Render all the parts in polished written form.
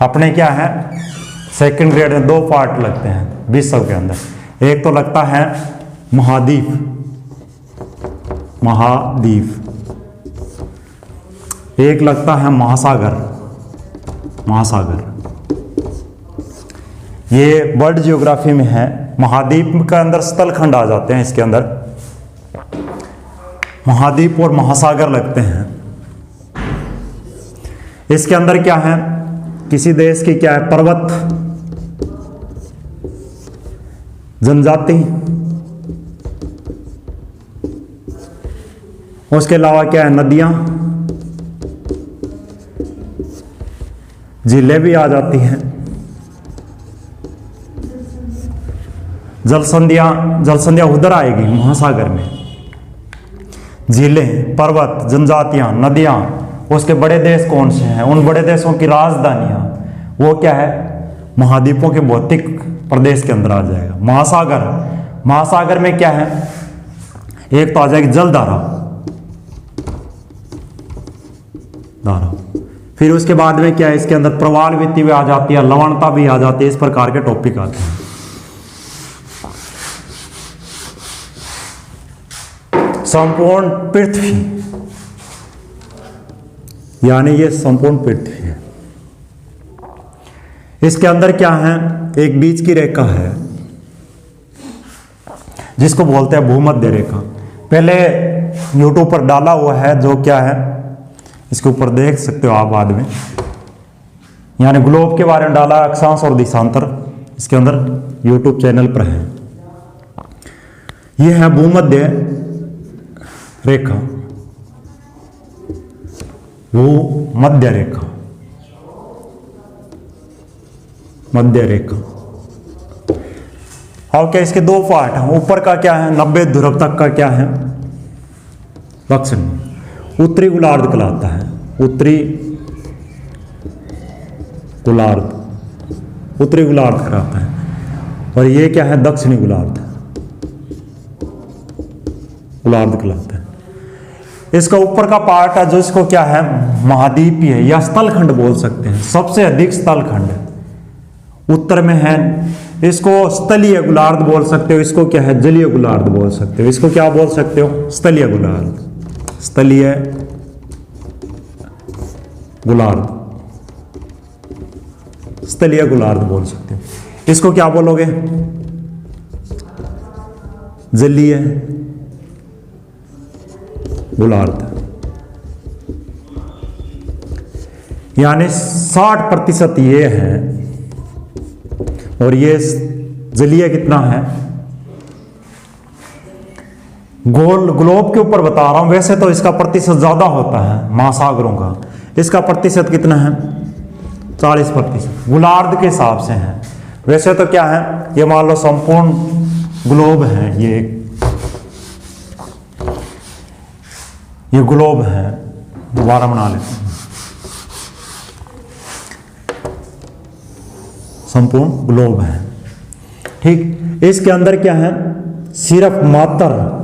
अपने क्या है सेकंड ग्रेड में 2 पार्ट लगते हैं विश्व के अंदर। एक तो लगता है महाद्वीप, एक लगता है महासागर। ये वर्ल्ड ज्योग्राफी में है। महाद्वीप के अंदर स्थलखंड आ जाते हैं, इसके अंदर महाद्वीप और महासागर लगते हैं। इसके अंदर क्या है, किसी देश की क्या है पर्वत, जनजाति, उसके अलावा क्या है नदियां, झीलें भी आ जाती हैं, जल संधियां उधर आएगी महासागर में। झीलें, पर्वत, जनजातियां, नदियां, उसके बड़े देश कौन से हैं, उन बड़े देशों की राजधानियां, वो क्या है महाद्वीपों के भौतिक प्रदेश के अंदर आ जाएगा। महासागर में क्या है, एक तो आ जाएगी जलधारा, फिर उसके बाद में क्या है इसके अंदर प्रवालवृत्ति भी आ जाती है, लवणता भी आ जाती है। इस प्रकार के टॉपिक आते हैं। संपूर्ण पृथ्वी, यानी ये संपूर्ण पृथ्वी है। इसके अंदर क्या है, एक बीच की रेखा है जिसको बोलते हैं भूमध्य रेखा। पहले यूट्यूब पर डाला हुआ है, जो क्या है इसके ऊपर देख सकते हो आप बाद में, यानी ग्लोब के बारे में डाला, अक्षांश और देशांतर इसके अंदर यूट्यूब चैनल पर है। यह है भूमध्य रेखा, मध्य रेखा। और क्या इसके 2 पार्ट हैं। ऊपर का क्या है 90 ध्रुव तक का क्या है दक्षिण, उत्तरी गोलार्ध कहलाता है, उत्तरी गोलार्ध कहलाता है। और ये क्या है दक्षिणी गोलार्ध कहलाता है। इसका ऊपर का पार्ट है जो इसको क्या है महाद्वीपीय है या स्थलखंड बोल सकते हैं। सबसे अधिक स्थलखंड उत्तर में है, इसको स्थलीय गोलार्ध बोल सकते हो, इसको क्या है जलीय गोलार्ध बोल सकते हो। इसको क्या बोल सकते हो स्थलीय गोलार्ध बोल सकते हो। इसको क्या बोलोगे जलीय गोलार्ध। यानी 60% ये है और ये जलीय कितना है, ग्लोब के ऊपर बता रहा हूं। वैसे तो इसका प्रतिशत ज्यादा होता है महासागरों का, इसका प्रतिशत कितना है 40% गोलार्ध के हिसाब से है। वैसे तो क्या है ये मान लो संपूर्ण ग्लोब है, ये ग्लोब है, दोबारा बना लेते हैं संपूर्ण ग्लोब है। ठीक, इसके अंदर क्या है सिर्फ मात्र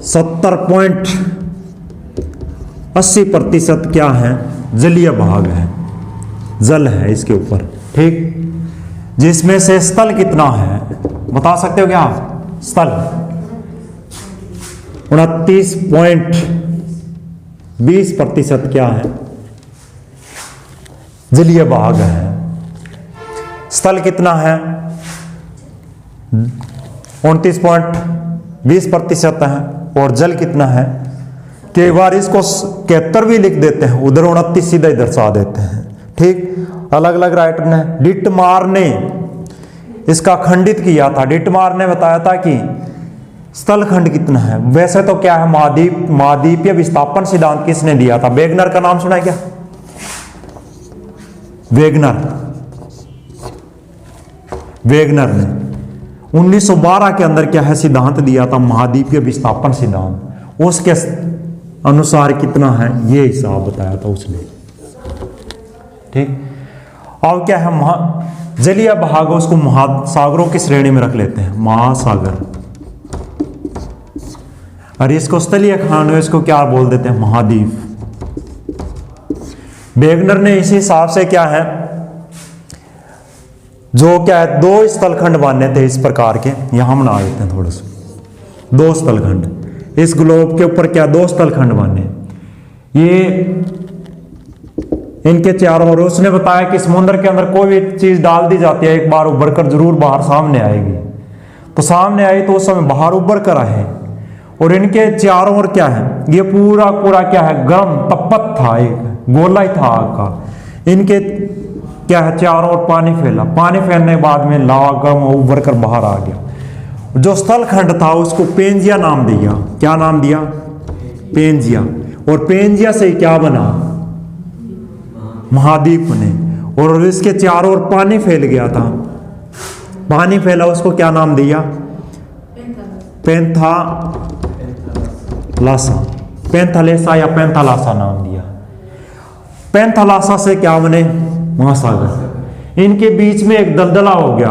70.80% क्या है जलीय भाग है, जल है इसके ऊपर। ठीक, जिसमें से स्थल कितना है बता सकते हो क्या, स्थल 29.20% क्या है जलीय भाग है। स्थल कितना है 29.20% है और जल कितना है, कई बार इसको 71 भी लिख देते हैं, उधर 29 सीधा ही दर्शा देते हैं। ठीक, अलग अलग राइटर ने, डिटमार ने इसका खंडित किया था। डिटमार ने बताया था कि स्थल खंड कितना है। वैसे तो क्या है महाद्वीपीय विस्थापन सिद्धांत किसने दिया था, वेगनर का नाम सुना है क्या, वेगनर ने 1912 के अंदर क्या है सिद्धांत दिया था महाद्वीपीय विस्थापन सिद्धांत। उसके अनुसार कितना है ये हिसाब बताया था उसने। ठीक, और क्या है जलीय भाग उसको महासागरों की श्रेणी में रख लेते हैं, महासागर। और इसको स्थलीय खान इसको क्या बोल देते हैं महाद्वीप। वेगनर ने इसी हिसाब से क्या है, जो क्या है, दो स्थलखंड माने थे इस प्रकार के, यहां बना देते हैं थोड़ा सा, दो स्थलखंड इस ग्लोब के ऊपर क्या, दो स्थलखंड माने, ये इनके चारों ओर। उसने बताया कि समुद्र के अंदर कोई भी चीज डाल दी जाती है, एक बार उभर कर जरूर बाहर सामने आएगी। तो सामने आई तो उस समय बाहर उभर कर आए, और इनके चारों ओर क्या है, ये पूरा पूरा क्या है, गर्म तपत था, एक गोला ही था आग का। इनके क्या है, चारों ओर पानी फैला, पानी फैलने के बाद में लावा गर्म उभर कर बाहर आ गया। जो स्थलखंड था उसको पेंजिया नाम दिया। क्या नाम दिया? पेंजिया। और पेंजिया से क्या बना? महाद्वीप बने। और इसके चारों ओर पानी फैल गया था, पानी फैला, उसको क्या नाम दिया? पैंथालासा, पैंथालेसा या पैंथालासा नाम दिया। पैंथालासा से क्या बने? महासागर। इनके बीच में एक दलदला हो गया,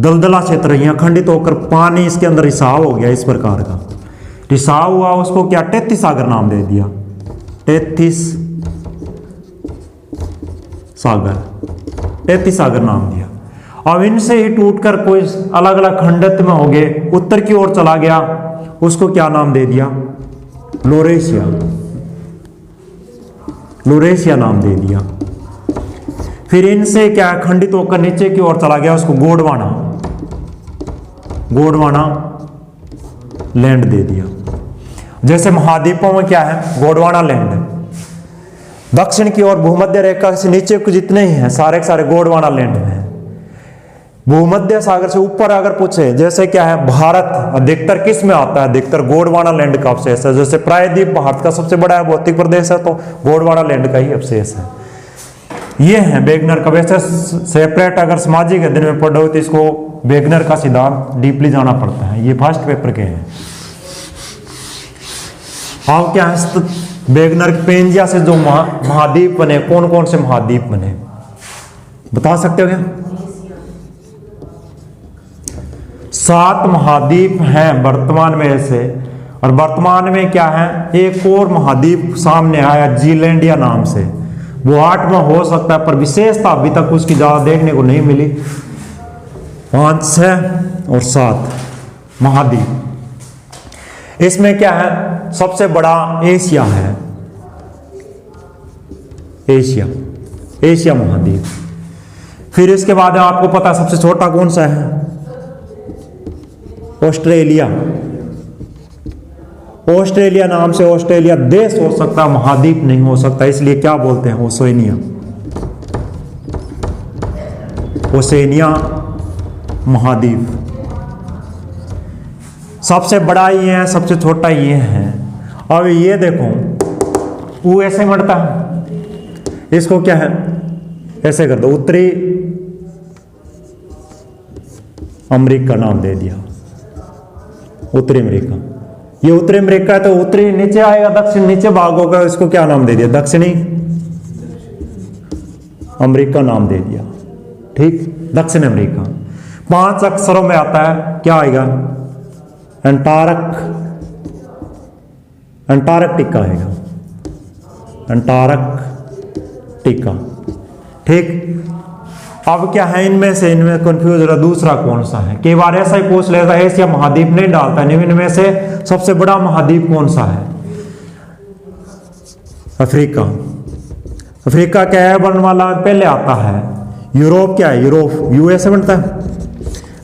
दलदला क्षेत्र, यहां खंडित होकर पानी इसके अंदर रिसाव हो गया, इस प्रकार का रिसाव हुआ। उसको क्या, टेथिस सागर नाम दे दिया, टेथिस सागर, टेथिस सागर नाम दिया। अब इनसे ही टूटकर कोई अलग अलग खंडित में हो गए, उत्तर की ओर चला गया, उसको क्या नाम दे दिया? लोरेशिया, लोरेशिया नाम दे दिया। फिर इनसे क्या खंडित होकर नीचे की ओर चला गया, उसको गोंडवाना, गोंडवाना लैंड दे दिया। जैसे महाद्वीपों में क्या है, गोंडवाना लैंड। दक्षिण की ओर भूमध्य रेखा से नीचे को जितने ही हैं सारे के सारे गोंडवाना लैंड में। भूमध्य सागर से ऊपर अगर पूछे, जैसे क्या है, भारत अधिकतर किस में आता है? अधिकतर गोंडवाना लैंड का अवशेष है। जैसे प्रायद्वीप भारत का सबसे बड़ा भौतिक प्रदेश है, तो गोंडवाना लैंड का ही अवशेष है। ये है वेगनर का। वैसे सेपरेट अगर सामाजिक अध्ययन में पढ़ो तो इसको वेगनर का सिद्धांत डीपली जाना पड़ता है, ये फर्स्ट पेपर के हैं। अब क्या है, वेगनर पेंजिया से जो महाद्वीप बने, कौन कौन से महाद्वीप बने बता सकते हो क्या? 7 महाद्वीप हैं वर्तमान में ऐसे। और वर्तमान में क्या है, एक और महाद्वीप सामने आया जीलैंडिया नाम से, वो 8वां हो सकता है, पर विशेषता अभी तक उसकी ज्यादा देखने को नहीं मिली। 5, 6 और 7 महाद्वीप। इसमें क्या है, सबसे बड़ा एशिया है, एशिया, एशिया महाद्वीप। फिर इसके बाद आपको पता है सबसे छोटा कौन सा है? ऑस्ट्रेलिया। ऑस्ट्रेलिया नाम से ऑस्ट्रेलिया देश हो सकता, महाद्वीप नहीं हो सकता, इसलिए क्या बोलते हैं? ओसेनिया, ओसेनिया महाद्वीप। सबसे बड़ा ये है, सबसे छोटा ये है। अब ये देखो, वो ऐसे बढ़ता है, इसको क्या है, ऐसे कर दो, उत्तरी अमेरिका नाम दे दिया, उत्तरी अमेरिका। ये उत्तरी अमेरिका है, तो उत्तरी नीचे आएगा, दक्षिण नीचे भाग होगा, इसको क्या नाम दे दिया? दक्षिणी अमेरिका नाम दे दिया। ठीक, दक्षिण अमेरिका। 5 अक्षरों में आता है, क्या आएगा? अंटार्कटिका आएगा, अंटार्कटिका। ठीक। अब क्या है, इनमें से इनमें कंफ्यूज हो रहा, दूसरा कौन सा है? कई बार ऐसा ही पूछ लेता है, एशिया महाद्वीप नहीं डालता, इनमें से सबसे बड़ा महाद्वीप कौन सा है? अफ्रीका। अफ्रीका क्या है, वर्णमाला में पहले आता है। यूरोप क्या है? यूरोप, यूएसए बनता है,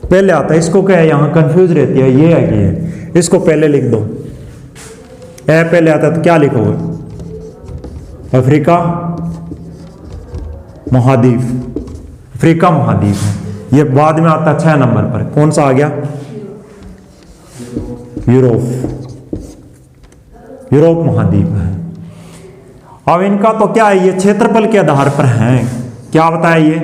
पहले आता है। इसको क्या है, यहां कंफ्यूज रहती है, ये है कि है, इसको पहले लिख दो, ए पहले आता है तो क्या लिखोगे? अफ्रीका महाद्वीप, अफ्रीका महाद्वीप है। ये बाद में आता है 6 नंबर पर, कौन सा आ गया? यूरोप, यूरोप महाद्वीप है। अब इनका तो क्या है, ये क्षेत्रफल के आधार पर है। क्या बताया? ये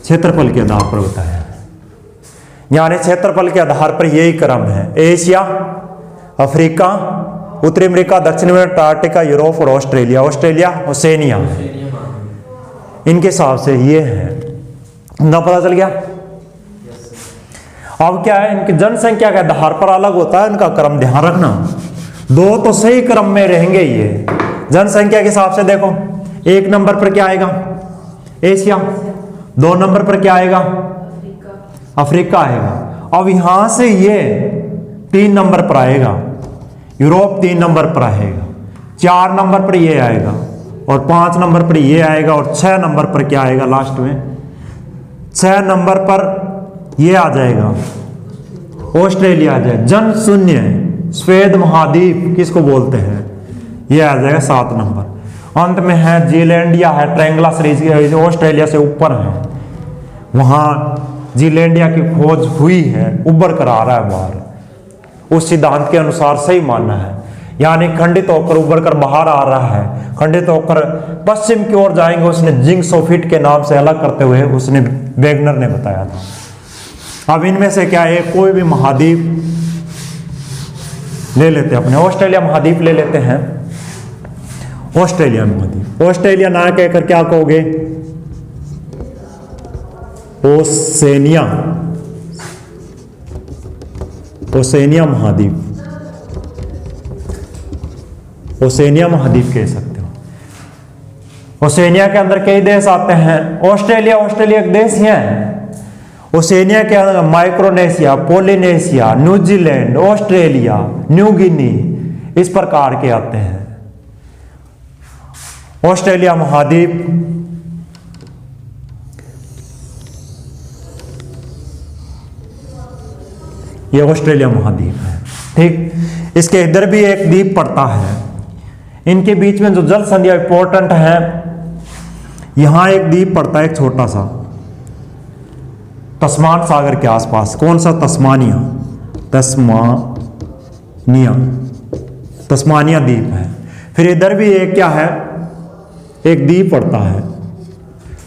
क्षेत्रफल के आधार पर बताया, यानी क्षेत्रफल के आधार पर यही क्रम है। एशिया, अफ्रीका, उत्तरी अमेरिका, दक्षिण में अंटार्कटिका, यूरोप और ऑस्ट्रेलिया। ऑस्ट्रेलिया ओसेनिया है, इनके हिसाब से ये है ना, पता चल गया। अब क्या है, इनकी जनसंख्या के आधार पर अलग होता है इनका क्रम, ध्यान रखना। दो तो सही क्रम में रहेंगे ये। जनसंख्या के हिसाब से देखो, 1 नंबर पर क्या आएगा? एशिया। 2 नंबर पर क्या आएगा? अफ्रीका आएगा। अब यहां से ये 3 नंबर पर आएगा, यूरोप 3 नंबर पर आएगा, 4 नंबर पर ये आएगा, और 5 नंबर पर ये आएगा, और 6 नंबर पर क्या आएगा लास्ट में? 6 नंबर पर ये आ जाएगा, ऑस्ट्रेलिया आ जाएगा। जन शून्य श्वेत महाद्वीप किसको बोलते हैं? ये आ जाएगा 7 नंबर। अंत में है जीलैंडिया, है ट्रायंगुलर सीरीज, ऑस्ट्रेलिया से ऊपर है, वहां जीलैंडिया की खोज हुई है, उभर कर आ रहा है बाहर। उस सिद्धांत के अनुसार सही मानना है, यानी खंडित होकर उभर कर बाहर आ रहा है, खंडित होकर पश्चिम की ओर जाएंगे। उसने जिंक्सोफिट के नाम से अलग करते हुए उसने वेगनर ने बताया था। अब इनमें से क्या है, कोई भी महाद्वीप ले लेते हैं, अपने ऑस्ट्रेलिया महाद्वीप ले लेते हैं। ऑस्ट्रेलिया महाद्वीप, ऑस्ट्रेलिया ना कहकर क्या कहोगे? ओसेनिया, ओसेनिया महाद्वीप, ओसेनिया महाद्वीप कह सकते हो। ओसेनिया के अंदर कई देश आते हैं। ऑस्ट्रेलिया एक देश ही है। ओसेनिया के अंदर Micronesia, Polynesia, New Zealand, Australia, New Guinea, इस प्रकार के आते हैं। ऑस्ट्रेलिया महाद्वीप ये ऑस्ट्रेलिया महाद्वीप है, ठीक। इसके इधर भी एक द्वीप पड़ता है। इनके बीच में जो जल संधियां इंपॉर्टेंट है, यहां एक द्वीप पड़ता है, एक छोटा सा, तस्मान सागर के आसपास। कौन सा? तस्मानिया, तस्मानिया द्वीप है। फिर इधर भी एक क्या है, एक द्वीप पड़ता है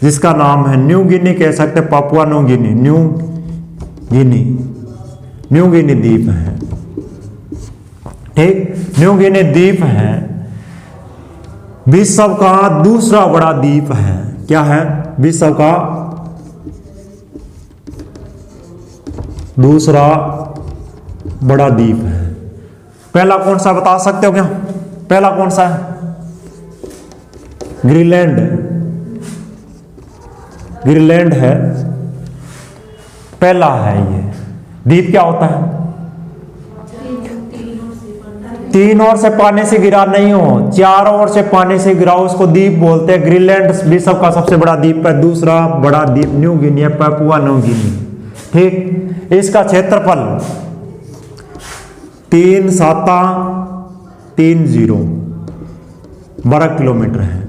जिसका नाम है न्यू गिनी कह सकते, Papua New Guinea, New Guinea द्वीप है, ठीक। न्यू गिनी द्वीप है, विश्व का दूसरा बड़ा द्वीप है। क्या है? विश्व का दूसरा बड़ा द्वीप है। पहला कौन सा बता सकते हो क्या? पहला कौन सा है? ग्रीनलैंड, ग्रीनलैंड है, पहला है ये द्वीप। क्या होता है? 3 ओर से पानी से घिरा नहीं हो, 4 ओर से पानी से घिरा, उसको द्वीप बोलते हैं। ग्रीनलैंड विश्व का सबसे बड़ा द्वीप है। दूसरा बड़ा द्वीप न्यू गिनी है, पापुआ न्यू गिनी, ठीक। इसका क्षेत्रफल 3730 वर्ग किलोमीटर है।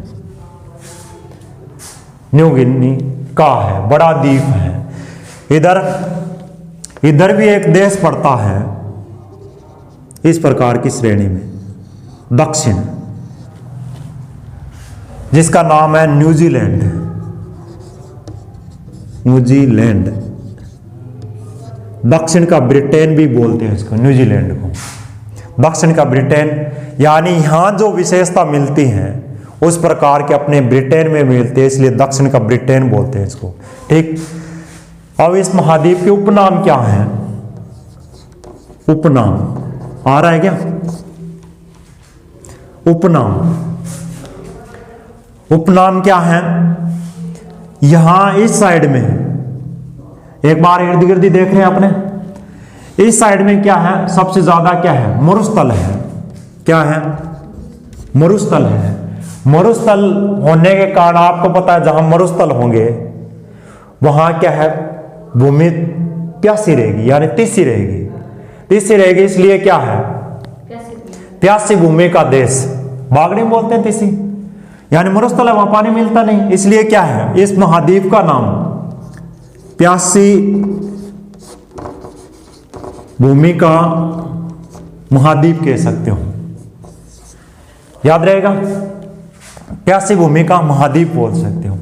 न्यू गिनी का है, बड़ा द्वीप है। इधर भी एक देश पड़ता है इस प्रकार की श्रेणी में, दक्षिण, जिसका नाम है न्यूजीलैंड। न्यूजीलैंड दक्षिण का ब्रिटेन भी बोलते हैं इसको, न्यूजीलैंड को दक्षिण का ब्रिटेन। यानी यहां जो विशेषता मिलती है उस प्रकार के अपने ब्रिटेन में मिलते हैं, इसलिए दक्षिण का ब्रिटेन बोलते हैं इसको, ठीक। अब इस महाद्वीप के उपनाम क्या है? उपनाम आ रहा है क्या? उपनाम क्या है? यहां इस साइड में, एक बार इर्द गिर्द देख रहे हैं अपने, इस साइड में क्या है? सबसे ज्यादा क्या है? मरुस्थल है। क्या है? मरुस्थल है। मरुस्थल होने के कारण आपको पता है जहां मरुस्थल होंगे वहां क्या है? भूमि प्यासी रहेगी, यानी तीसी रहेगी, इसलिए क्या है? प्यासी भूमि का देश। बागड़ी बोलते हैं तीसी, यानी मरुस्थल है, वहां पानी मिलता नहीं, इसलिए क्या है? इस महाद्वीप का नाम प्यासी भूमि का महाद्वीप कह सकते हो, याद रहेगा, प्यासी भूमि का महाद्वीप बोल सकते हो।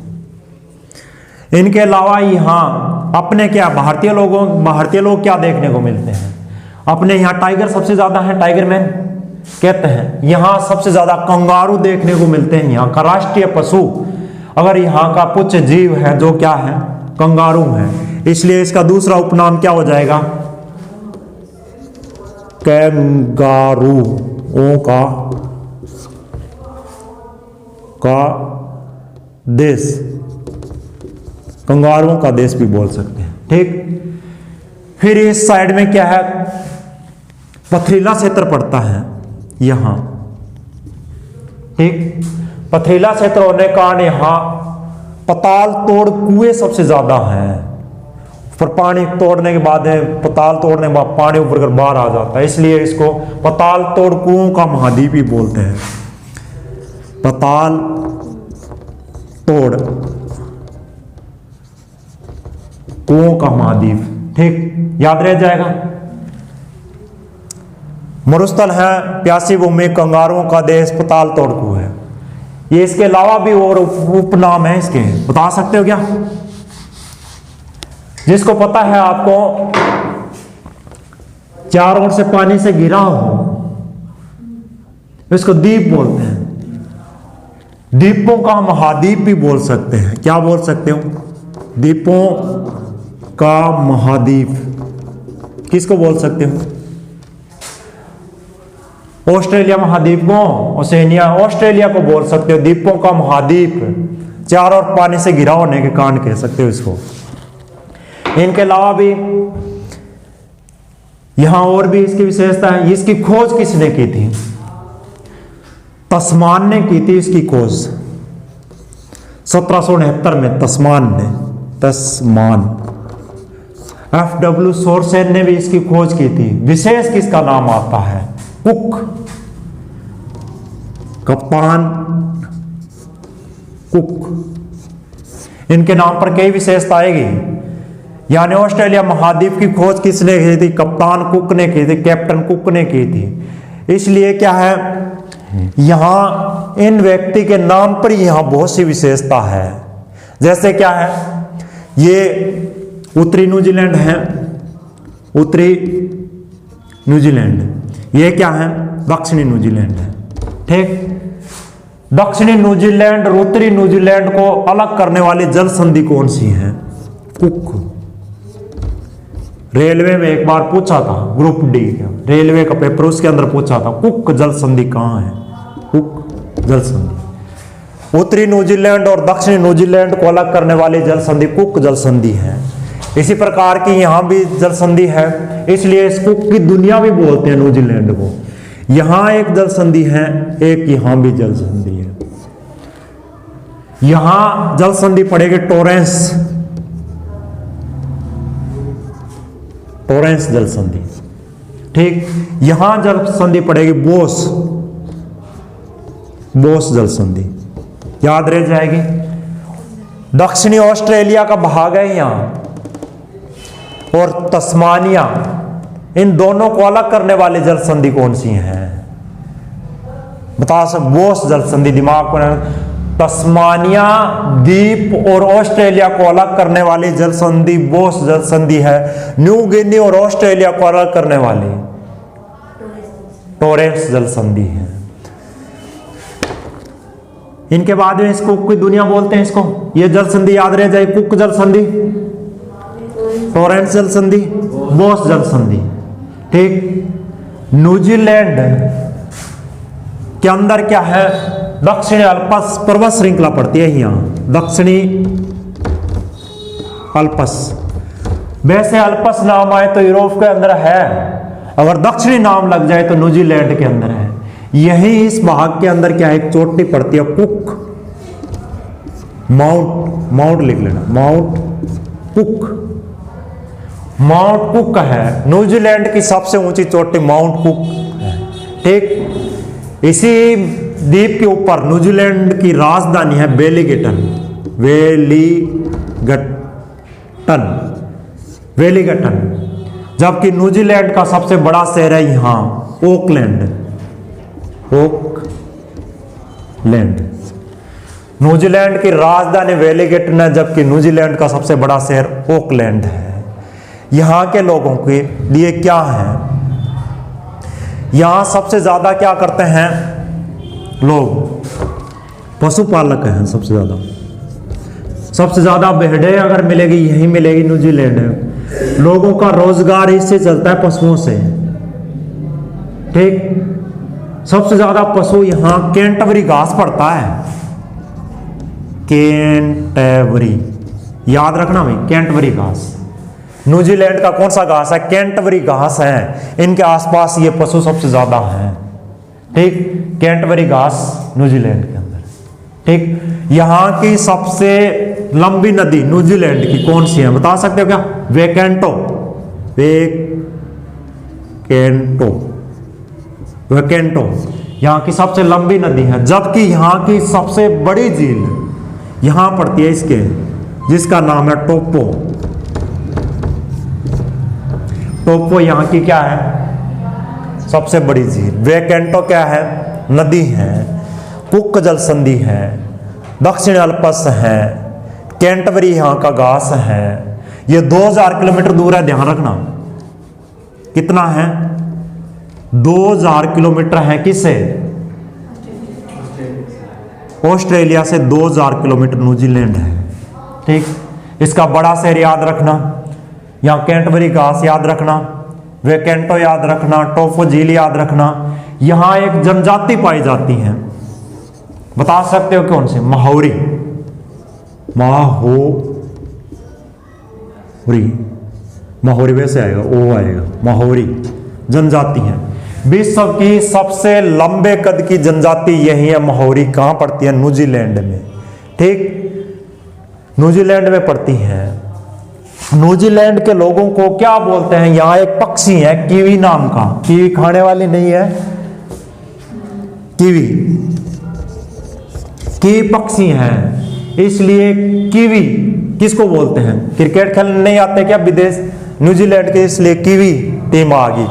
इनके अलावा यहां अपने क्या भारतीय लोग क्या देखने को मिलते हैं? अपने यहाँ टाइगर सबसे ज्यादा है, टाइगर मैन कहते हैं। यहाँ सबसे ज्यादा कंगारू देखने को मिलते हैं। यहाँ का राष्ट्रीय पशु अगर यहाँ का पुच्छ जीव है जो क्या है? कंगारू है, इसलिए इसका दूसरा उपनाम क्या हो जाएगा? कैंगारू कंगारुओं का देश, कंगारुओं का देश भी बोल सकते हैं। ठीक, फिर इस साइड में क्या है, पथरीला क्षेत्र पड़ता है यहां। ठीक, पथरीला क्षेत्र होने के कारण यहां पताल तोड़ कुएं सबसे ज्यादा हैं। पर पानी तोड़ने के बाद पताल तोड़ने के बाद पानी ऊपर कर बाहर आ जाता है, इसलिए इसको पताल तोड़ कुओं का महाद्वीप भी बोलते हैं। पताल तोड़ कुओं का महाद्वीप। ठीक, याद रह जाएगा। मरुस्थल है, प्यासी भूमि, कंगारुओं का देश, पताल तोड़ कुएं है। ये इसके अलावा भी और उपनाम है इसके, बता सकते हो क्या? जिसको पता है आपको, चारों ओर से पानी से घिरा हो, इसको द्वीप बोलते हैं। द्वीपों का महाद्वीप भी बोल सकते हैं। क्या बोल सकते हो? द्वीपों का महाद्वीप किसको बोल सकते हो? ऑस्ट्रेलिया महाद्वीप को, ओसेनिया, ऑस्ट्रेलिया को बोल सकते हो द्वीपों का महाद्वीप। चारों ओर पानी से घिरा होने के कारण कह सकते हो इसको। इनके अलावा भी यहां और भी इसकी विशेषता है। इसकी खोज किसने की थी? तस्मान ने की थी इसकी खोज 1769 में। तस्मान F.W. सोरसेन ने भी इसकी खोज की थी। विशेष किसका नाम आता है? कुक, कप्तान कुक। इनके नाम पर कई विशेषता आएगी। यानी ऑस्ट्रेलिया महाद्वीप की खोज किसने की थी? कप्तान कुक ने की थी, कैप्टन कुक ने की थी। इसलिए क्या है, यहां इन व्यक्ति के नाम पर यहां बहुत सी विशेषता है। जैसे क्या है, ये उत्तरी न्यूजीलैंड है, उत्तरी न्यूजीलैंड। ये क्या है? दक्षिणी न्यूजीलैंड है। ठीक, दक्षिणी न्यूजीलैंड और उत्तरी न्यूजीलैंड को अलग करने वाली जल संधि कौन सी है? कुक। रेलवे में एक बार पूछा था, ग्रुप डी का रेलवे का पेपर, उसके अंदर पूछा था कुक जल संधि कहां है? कुक जल संधि। उत्तरी न्यूजीलैंड और दक्षिणी न्यूजीलैंड को अलग करने वाली जल संधि कुक जल संधि है। इसी प्रकार की यहां भी जल संधि है, इसलिए इस कुक की दुनिया भी बोलते हैं न्यूजीलैंड को। यहां एक जल संधि है, एक यहां भी जल संधि है। यहां जल संधि पड़ेगी टोरेंस, टोरेंस जल संधि। ठीक, यहां जल संधि पड़ेगी बोस, बोस जल संधि। याद रह जाएगी। दक्षिणी ऑस्ट्रेलिया का भाग है यहां, और तस्मानिया, इन दोनों को अलग करने वाली जल संधि कौन सी है? बता सकते? बोस जल संधि। दिमाग को, तस्मानिया द्वीप और ऑस्ट्रेलिया को अलग करने वाली जल संधि बोस जल संधि है। न्यू गिनी और ऑस्ट्रेलिया को अलग करने वाली टोरेंस जल संधि है। इनके बाद में इसको कुक की दुनिया बोलते हैं। इसको ये जल संधि याद रह जाए, कुक जल संधि, टोरेंस जल संधि, बोस जल संधि। ठीक, न्यूजीलैंड के अंदर क्या है? दक्षिणी अल्पस पर्वत श्रृंखला पड़ती है यहां, दक्षिणी अल्पस। वैसे अल्पस नाम आए तो यूरोप के अंदर है, अगर दक्षिणी नाम लग जाए तो न्यूजीलैंड के अंदर है। यही इस भाग के अंदर क्या है? एक चोटी पड़ती है कुक, माउंट लिख लेना, माउंट कुक। माउंट कुक है न्यूजीलैंड की सबसे ऊंची चोटी, माउंट कुक है। ठीक, इसी द्वीप के ऊपर न्यूजीलैंड की राजधानी है वेलिंगटन, वेलिंगटन। जबकि न्यूजीलैंड का सबसे बड़ा शहर है यहां ओकलैंड। न्यूजीलैंड की राजधानी वेलिंगटन है, जबकि न्यूजीलैंड का सबसे बड़ा शहर ओकलैंड है। यहां के लोगों के लिए क्या है? यहां सबसे ज्यादा क्या करते हैं लोग? पशुपालक हैं सबसे ज्यादा भेड़ें अगर मिलेगी यही मिलेगी न्यूजीलैंड में। लोगों का रोजगार इससे चलता है, पशुओं से। ठीक, सबसे ज्यादा पशु यहां कैंटबरी घास पड़ता है, कैंटबरी, याद रखना भाई, कैंटबरी घास। न्यूजीलैंड का कौन सा घास है? कैंटबरी घास है। इनके आसपास ये पशु सबसे ज्यादा हैं, ठीक। कैंटबरी घास न्यूजीलैंड के अंदर, ठीक। यहां की सबसे लंबी नदी न्यूजीलैंड की कौन सी है, बता सकते हो क्या? वेकेंटो, वेकेंटो, वेकेंटो यहां की सबसे लंबी नदी है। जबकि यहां की सबसे बड़ी झील यहां पड़ती है इसके, जिसका नाम है टोपो। टोपो यहाँ की क्या है? सबसे बड़ी झील। वेकेंटो क्या है? नदी है। कुक जल संधि है, दक्षिण अल्पस है, कैंटबरी यहाँ का घास है। ये 2000 किलोमीटर दूर है, ध्यान रखना। कितना है? 2000 किलोमीटर है। किससे? ऑस्ट्रेलिया से 2000 किलोमीटर न्यूजीलैंड है, ठीक। इसका बड़ा शहर याद रखना, यहाँ कैंटबरी घास याद रखना, वेकेंटो याद रखना, टोपो झील याद रखना। यहां एक जनजाति पाई जाती है, बता सकते हो कौन सी? माहोरी, माहोरी, माहोरी वैसे आएगा, ओ आएगा, माहोरी जनजाति है। विश्व की सबसे लंबे कद की जनजाति यही है, माहोरी। कहां पड़ती है? न्यूजीलैंड में, ठीक, न्यूजीलैंड में पड़ती है। न्यूजीलैंड के लोगों को क्या बोलते हैं? यहां एक पक्षी है कीवी नाम का, कीवी खाने वाली नहीं है, कीवी, कीवी पक्षी है, इसलिए कीवी किसको बोलते हैं? क्रिकेट खेलने नहीं आते क्या विदेश न्यूजीलैंड के, इसलिए कीवी टीम आ गई।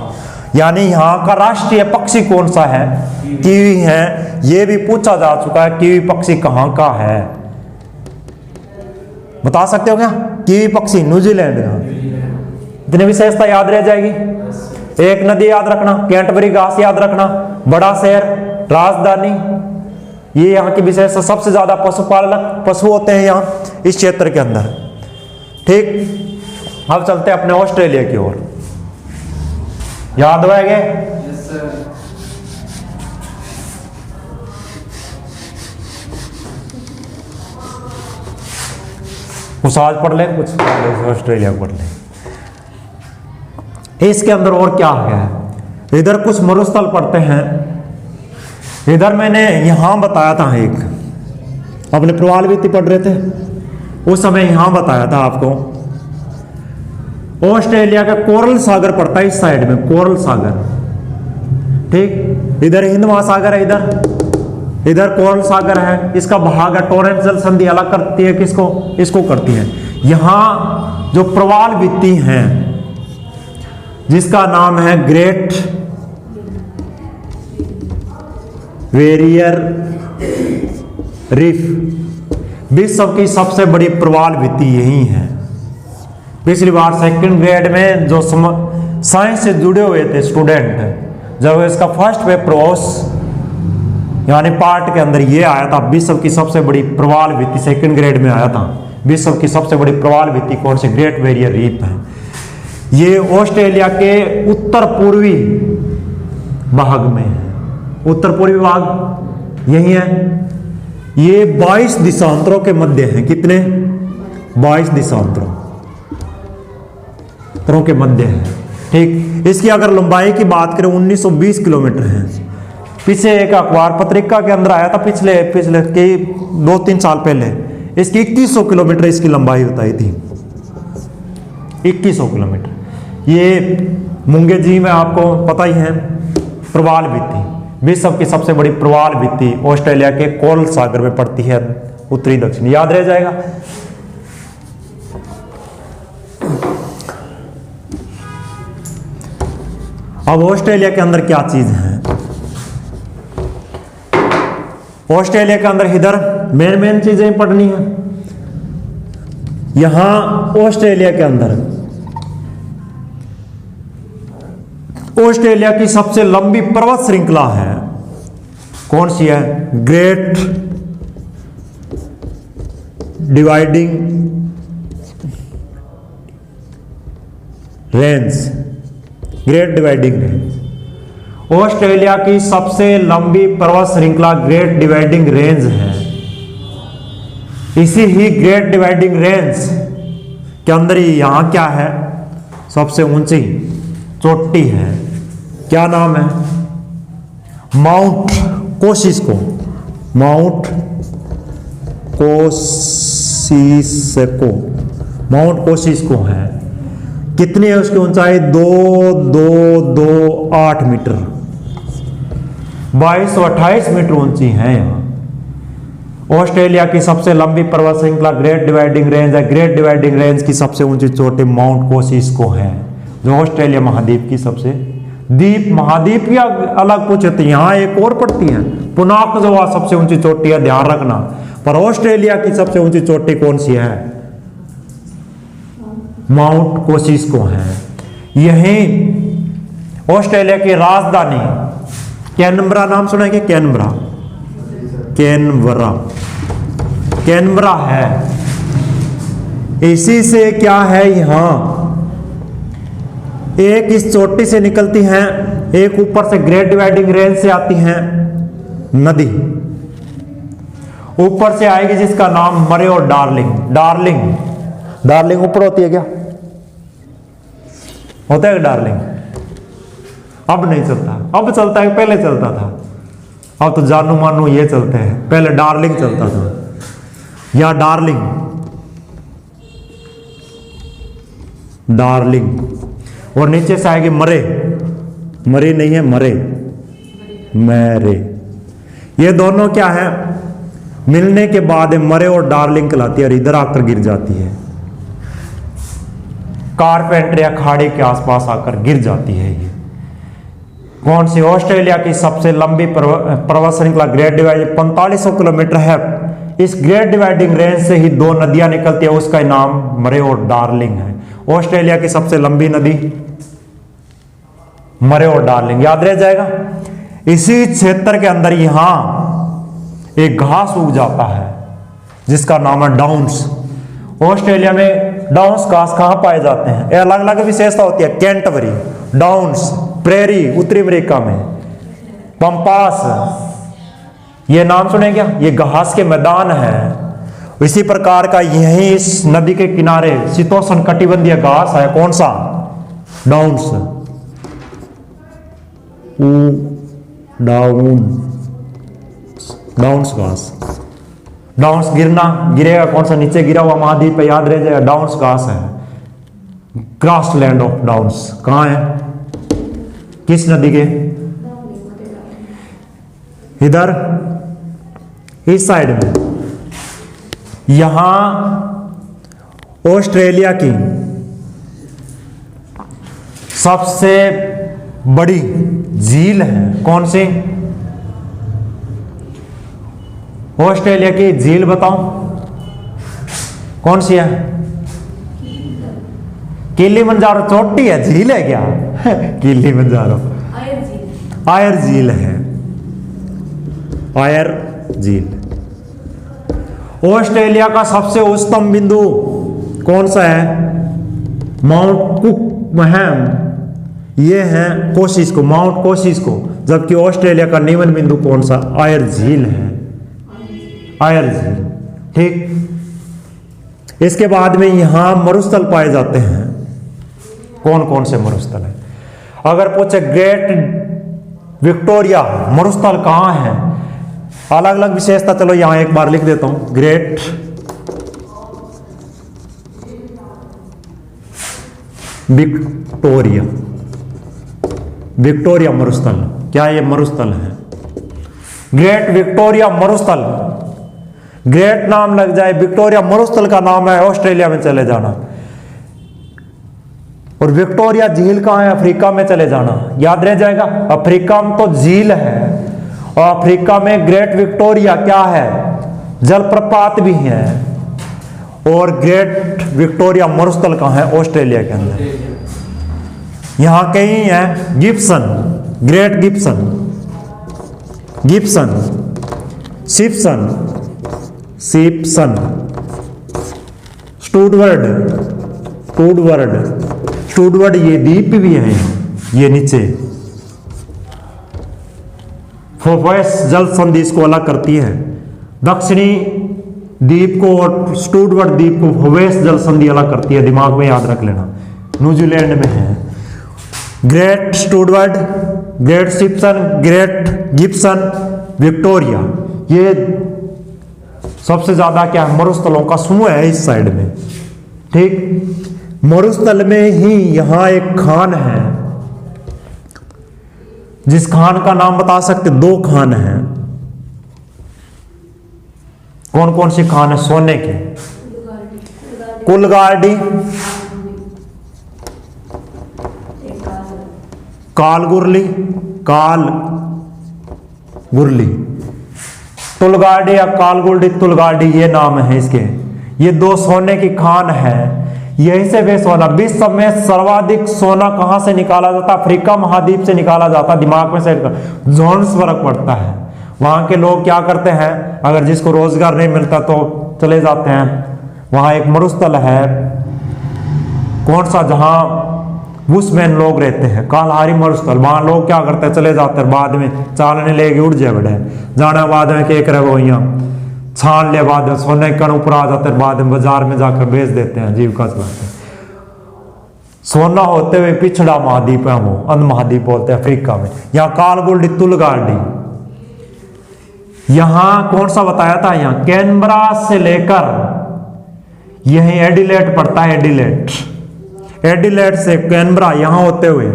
यानी यहां का राष्ट्रीय पक्षी कौन सा है? कीवी है। यह भी पूछा जा चुका है, कीवी पक्षी कहां का है, बता सकते हो क्या? कीवी पक्षी न्यूजीलैंड का। इतनी विशेषता याद रह जाएगी। एक नदी याद रखना, कैंटबरी घास याद रखना, बड़ा शहर, राजधानी, ये यहाँ की विशेषता। सबसे ज्यादा पशुपालक पशु होते हैं यहाँ इस क्षेत्र के अंदर, ठीक। अब चलते हैं अपने ऑस्ट्रेलिया की ओर। याद होएंगे? कुछ आज पढ़ ले, कुछ ऑस्ट्रेलिया पढ़ ले। इसके अंदर और क्या है? इधर कुछ मरुस्थल पढ़ते हैं। इधर मैंने यहां बताया था, एक अपने प्रवाल वित्ति पढ़ रहे थे उस समय यहां बताया था आपको, ऑस्ट्रेलिया का कोरल सागर पड़ता है इस साइड में, कोरल सागर, ठीक। इधर हिंद महासागर है, इधर कोरल सागर है। इसका भाग है, टोरेंट जल संधि अलग करती है किसको? इसको करती है। यहां जो प्रवाल वित्ती हैं, जिसका नाम है ग्रेट बैरियर रीफ, विश्व की सबसे बड़ी प्रवाल वित्ती यही है। पिछली बार सेकंड ग्रेड में जो साइंस से जुड़े हुए थे स्टूडेंट, जब इसका फर्स्ट पेपर यानी पार्ट के अंदर ये आया था, विश्व की सबसे बड़ी प्रवाल वित्ती, सेकंड ग्रेड में आया था। विश्व की सबसे बड़ी प्रवाल वित्ती कौन सी? ग्रेट बैरियर रीफ है। ये ऑस्ट्रेलिया के उत्तर पूर्वी भाग में है, उत्तर पूर्वी भाग यही है। ये 22 दिशांतरों के मध्य है। कितने? 22 दिशांतरों के मध्य है, ठीक। इसकी अगर लंबाई की बात करें 1920 किलोमीटर है। पीछे एक अखबार पत्रिका के अंदर आया था पिछले के 2-3 साल पहले, इसकी 2100 किलोमीटर इसकी लंबाई बताई थी, 2100 किलोमीटर। ये मुंगे जी में आपको पता ही है, प्रवाल वित्ती, विश्व की सबसे बड़ी प्रवाल वित्ती ऑस्ट्रेलिया के कोरल सागर में पड़ती है, उत्तरी दक्षिण, याद रह जाएगा। अब ऑस्ट्रेलिया के अंदर क्या चीज है? ऑस्ट्रेलिया के अंदर इधर मेन चीजें पढ़नी है। यहां ऑस्ट्रेलिया के अंदर ऑस्ट्रेलिया की सबसे लंबी पर्वत श्रृंखला है, कौन सी है? Great dividing range, great dividing range. Australia की सबसे लंबी पर्वत श्रृंखला ग्रेट डिवाइडिंग रेंज है। इसी ही ग्रेट डिवाइडिंग रेंज के अंदर ही यहां क्या है, सबसे ऊंची चोटी है, क्या नाम है, माउंट कोसिस्को, माउंट कोसिस्को, माउंट कोसिस्को है। कितनी है उसकी ऊंचाई, 2228 मीटर, 2228 मीटर ऊंची है। यहां ऑस्ट्रेलिया की सबसे लंबी पर्वत श्रृंखला ग्रेट डिवाइडिंग रेंज है। ग्रेट डिवाइडिंग रेंज की सबसे ऊंची चोटी माउंट कोसिस्को है, जो ऑस्ट्रेलिया महाद्वीप की सबसे, द्वीप महाद्वीप की अलग पूछे तो यहां एक और पड़ती है, पुनाक जो सबसे ऊंची चोटी है, ध्यान रखना। पर ऑस्ट्रेलिया की सबसे ऊंची चोटी कौन सी है, माउंट कोसिस्को है। यही ऑस्ट्रेलिया की राजधानी कैनबरा, नाम सुना है क्या, कैनबरा, कैनबरा, कैनबरा है। इसी से क्या है, यहां एक इस चोटी से निकलती हैं, एक ऊपर से ग्रेट डिवाइडिंग रेंज से आती हैं नदी, ऊपर से आएगी जिसका नाम मरे और डार्लिंग, डार्लिंग, डार्लिंग ऊपर होती है क्या, होता है डार्लिंग, अब नहीं चलता, अब चलता है, पहले चलता था, अब तो जानू मानू ये चलते हैं, पहले डार्लिंग चलता था, या डार्लिंग, डार्लिंग, और नीचे से आएगी मरे, मरे नहीं है मरे, मैरे, ये दोनों क्या है, मिलने के बाद मरे और डार्लिंग कहलाती है, और इधर आकर गिर जाती है, कारपेंटर या खाड़ी के आसपास आकर गिर जाती है। ये कौन सी, ऑस्ट्रेलिया की सबसे लंबी पर्वत श्रृंखला ग्रेट डिवाइडिंग 4500 किलोमीटर है। इस ग्रेट डिवाइडिंग रेंज से ही दो नदियां निकलती है, उसका नाम मरे और डार्लिंग है। ऑस्ट्रेलिया की सबसे लंबी नदी मरे और डार्लिंग, याद रह जाएगा। इसी क्षेत्र के अंदर यहां एक घास उग जाता है जिसका नाम है डाउन्स। ऑस्ट्रेलिया में डाउन्स घास कहां पाए जाते हैं, ये अलग अलग विशेषता होती है, कैंटबरी, डाउन्स, प्रेरी उत्तरी अमेरिका में, पंपास, ये नाम सुने क्या, ये घास के मैदान है। इसी प्रकार का यही इस नदी के किनारे शीतोष्ण कटिबंधीय घास है, कौन सा, डाउन्स, डाउन्स घास, डाउन्स गिरना, गिरेगा कौन सा, नीचे गिरा हुआ महाद्वीप पे, याद रह जाएगा, डाउन्स घास है, ग्रासलैंड ऑफ डाउन्स कहां है, किस नदी के, इधर इस साइड में। यहां ऑस्ट्रेलिया की सबसे बड़ी झील है, कौन सी, ऑस्ट्रेलिया की झील बताओ कौन सी है, किलिमंजारो चोटी है, झील है क्या किलिमंजारो, आयर झील है, आयर झील। ऑस्ट्रेलिया का सबसे उच्चतम बिंदु कौन सा है, माउंट कुकमहैम, ये है कोसिस्को, माउंट कोसिस्को। जबकि ऑस्ट्रेलिया का निम्न बिंदु कौन सा, आयर झील है, आयर झील, ठीक। इसके बाद में यहां मरुस्थल पाए जाते हैं, कौन कौन से मरुस्थल है, अगर पूछे ग्रेट विक्टोरिया मरुस्थल कहां है, अलग अलग विशेषता, चलो यहां एक बार लिख देता हूं, ग्रेट विक्टोरिया, विक्टोरिया मरुस्थल, क्या ये मरुस्थल है, ग्रेट विक्टोरिया मरुस्थल, ग्रेट नाम लग जाए, विक्टोरिया मरुस्थल का नाम है, ऑस्ट्रेलिया में चले जाना। और विक्टोरिया झील कहां है, अफ्रीका में चले जाना, याद रह जाएगा। अफ्रीका में तो झील है, और अफ्रीका में ग्रेट विक्टोरिया क्या है, जलप्रपात भी है। और ग्रेट विक्टोरिया मरुस्थल कहां है, ऑस्ट्रेलिया के अंदर। यहां कई है, Gibson, great Gibson, Gibson, Sipson, Sipson, Studward, Studward, Studward, ये द्वीप भी है, ये नीचे फोवेस जल संधि इसको अलग करती है। दक्षिणी द्वीप को और स्टूडवर्ड द्वीप को फोवेस जल संधि अलग करती है, दिमाग में याद रख लेना। न्यूजीलैंड में है great Studward, great Sipson, great Gibson, Victoria. ये सबसे ज्यादा क्या है, मरुस्थलों का समूह है इस साइड में। ठीक, मरुस्थल में ही यहां एक खान है, जिस खान का नाम बता सकते, दो खान हैं। कौन कौन सी खान है सोने के? कुलगार्डी, कालगुरली, कालगुरली, तुलगाड़ी या कालगुरली, तुलगाड़ी ये नाम है इसके। ये दो सोने की खान है। यही से वे सोना, विश्व में सर्वाधिक सोना कहां से निकाला जाता? अफ्रीका महाद्वीप से निकाला जाता। दिमाग में सेट कर, जोन से फर्क पड़ता है। वहां के लोग क्या करते हैं, अगर जिसको रोजगार नहीं मिलता तो चले जाते हैं। वहां एक मरुस्थल है, कौन सा, जहां बुशमैन लोग रहते हैं, कालहारी मरुस्थल। वहां लोग क्या करते हैं, चले जाते हैं, बाद में चालने लेके उड़ जाए बड़े जाना, बाद में के करे वो यहाँ छान ले, बाद में सोने कण ऊपर आ जाते हैं, बाद में बाजार में जाकर बेच देते हैं, जीविका चलाते हैं। सोना होते हुए पिछड़ा महाद्वीप है वो, अंध महाद्वीप बोलते हैं अफ्रीका में। यहाँ कालगुरली, तुलगाड़ी, यहाँ कौन सा बताया था, यहाँ कैनबरा से लेकर यही एडिलेड पड़ता है, एडिलेड से कैनबरा यहां होते हुए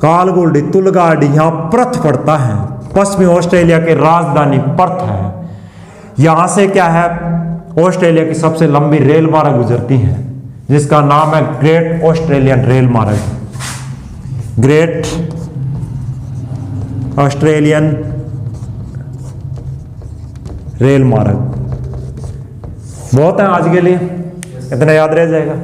कालगुरली, तुलगाड़ी, यहां पर्थ पड़ता है। पश्चिमी ऑस्ट्रेलिया की राजधानी पर्थ है। यहां से क्या है, ऑस्ट्रेलिया की सबसे लंबी रेल मार्ग गुजरती है, जिसका नाम है ग्रेट ऑस्ट्रेलियन रेल मार्ग। ग्रेट ऑस्ट्रेलियन रेल मार्ग। बहुत है आज के लिए, इतना याद रह जाएगा।